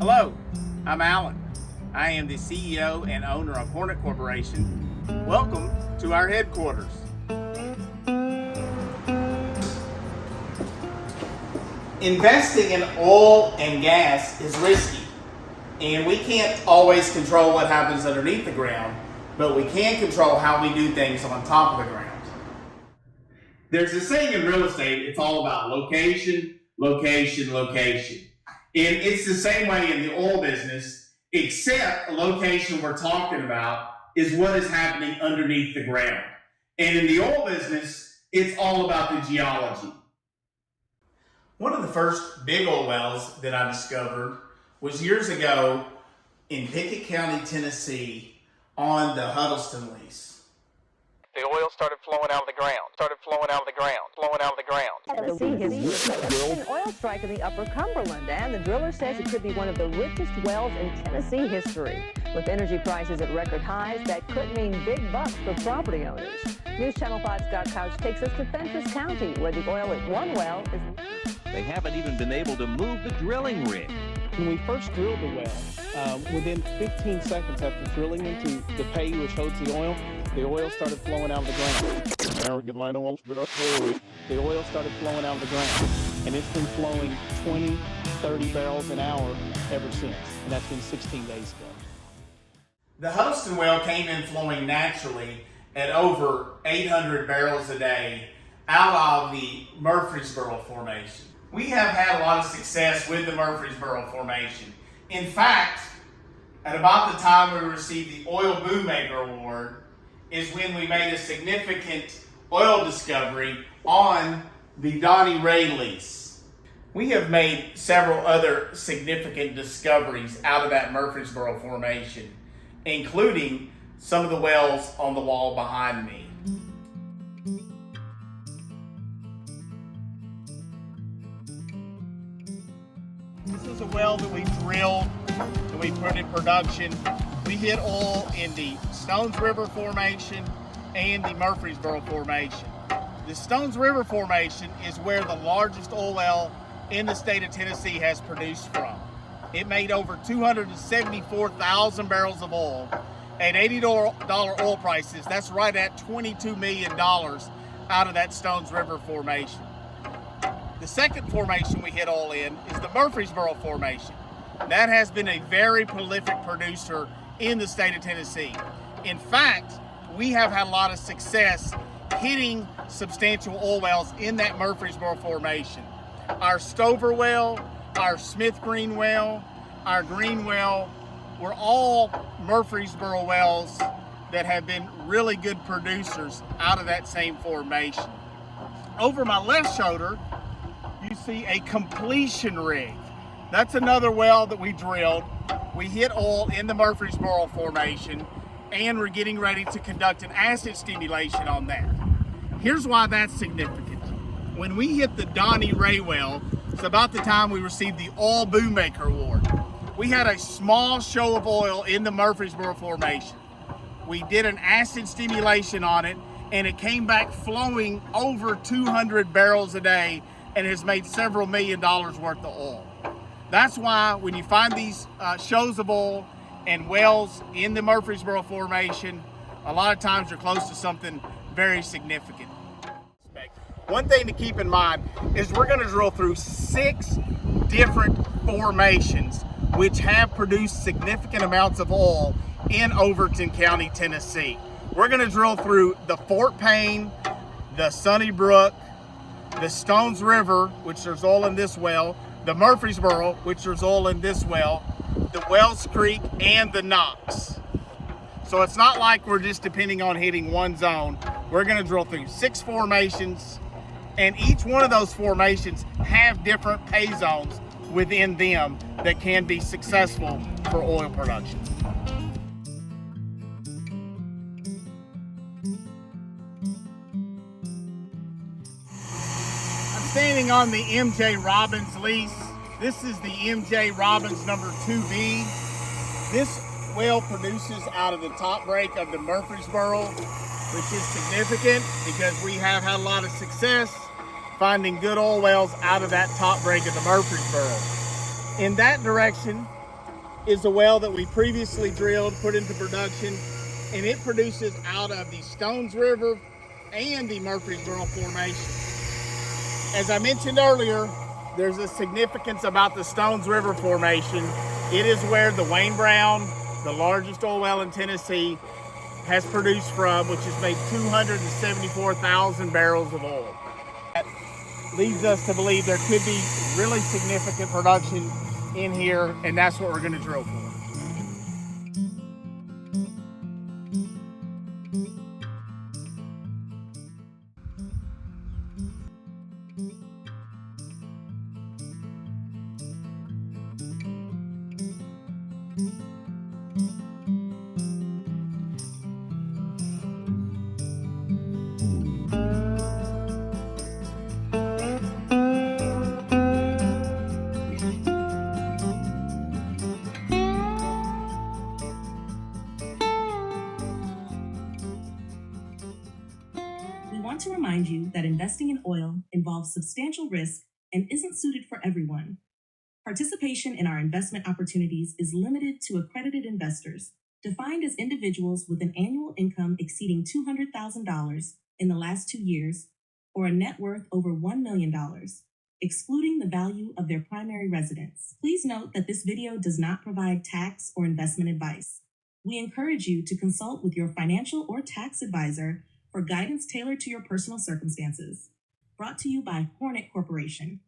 Hello, I'm Alan. I am the CEO and owner of Hornet Corporation. Welcome to our headquarters. Investing in oil and gas is risky, and we can't always control what happens underneath the ground, but we can control how we do things on top of the ground. There's a saying in real estate, it's all about location, location, location. And it's the same way in the oil business, except the location we're talking about is what is happening underneath the ground. And in the oil business, it's all about the geology. One of the first big oil wells that I discovered was years ago in Pickett County, Tennessee, on the Huddleston lease. The oil started flowing out of the ground, Tennessee history. An oil strike in the upper Cumberland, and the driller says it could be one of the richest wells in Tennessee history. With energy prices at record highs, that could mean big bucks for property owners. News Channel 5's Scott Couch takes us to Fentress County, where the oil at one well is... They haven't even been able to move the drilling rig. When we first drilled the well, within 15 seconds after drilling into the pay which holds the oil started flowing out of the ground. The oil started flowing out of the ground, and it's been flowing 20, 30 barrels an hour ever since, and that's been 16 days ago. The Huddleston well came in flowing naturally at over 800 barrels a day out of the Murfreesboro Formation. We have had a lot of success with the Murfreesboro Formation. In fact, at about the time we received the Oil Boommaker Award is when we made a significant oil discovery on the Donnie Ray lease. We have made several other significant discoveries out of that Murfreesboro Formation, including some of the wells on the wall behind me. This is a well that we drilled and we put in production. We hit oil in the Stones River Formation and the Murfreesboro Formation. The Stones River Formation is where the largest oil well in the state of Tennessee has produced from. It made over 274,000 barrels of oil. At $80 oil prices, that's right at $22 million out of that Stones River Formation. The second formation we hit oil in is the Murfreesboro Formation. That has been a very prolific producer in the state of Tennessee. In fact, we have had a lot of success hitting substantial oil wells in that Murfreesboro Formation. Our Stover well, our Smith Green well, our Green well were all Murfreesboro wells that have been really good producers out of that same formation. Over my left shoulder, you see a completion rig. That's another well that we drilled. We hit oil in the Murfreesboro Formation, and we're getting ready to conduct an acid stimulation on that. Here's why that's significant. When we hit the Donnie Ray well, it's about the time we received the Oil Boommaker Award. We had a small show of oil in the Murfreesboro Formation. We did an acid stimulation on it, and it came back flowing over 200 barrels a day and has made several $1 million worth of oil. That's why when you find these shows of oil and wells in the Murfreesboro Formation, a lot of times you're close to something very significant. One thing to keep in mind is we're going to drill through 6 different formations which have produced significant amounts of oil in Overton County, Tennessee. We're going to drill through the Fort Payne, the Sunnybrook, the Stones River, which there's oil in this well, the Murfreesboro, which there's oil in this well, the Wells Creek, and the Knox. So it's not like we're just depending on hitting one zone. We're going to drill through 6 formations, and each one of those formations have different pay zones within them that can be successful for oil production. I'm standing on the MJ Robbins lease. This is the MJ Robbins number 2B. This well produces out of the top break of the Murfreesboro, which is significant because we have had a lot of success finding good oil wells out of that top break of the Murfreesboro. In that direction is a well that we previously drilled, put into production, and it produces out of the Stones River and the Murfreesboro Formation. As I mentioned earlier, there's a significance about the Stones River Formation. It is where the Wayne Brown, the largest oil well in Tennessee, has produced from, which has made 274,000 barrels of oil. That leads us to believe there could be really significant production in here, and that's what we're going to drill for. We want to remind you that investing in oil involves substantial risk and isn't suited for everyone. Participation in our investment opportunities is limited to accredited investors, defined as individuals with an annual income exceeding $200,000 in the last 2 years, or a net worth over $1 million, excluding the value of their primary residence. Please note that this video does not provide tax or investment advice. We encourage you to consult with your financial or tax advisor for guidance tailored to your personal circumstances. Brought to you by Hornet Corporation.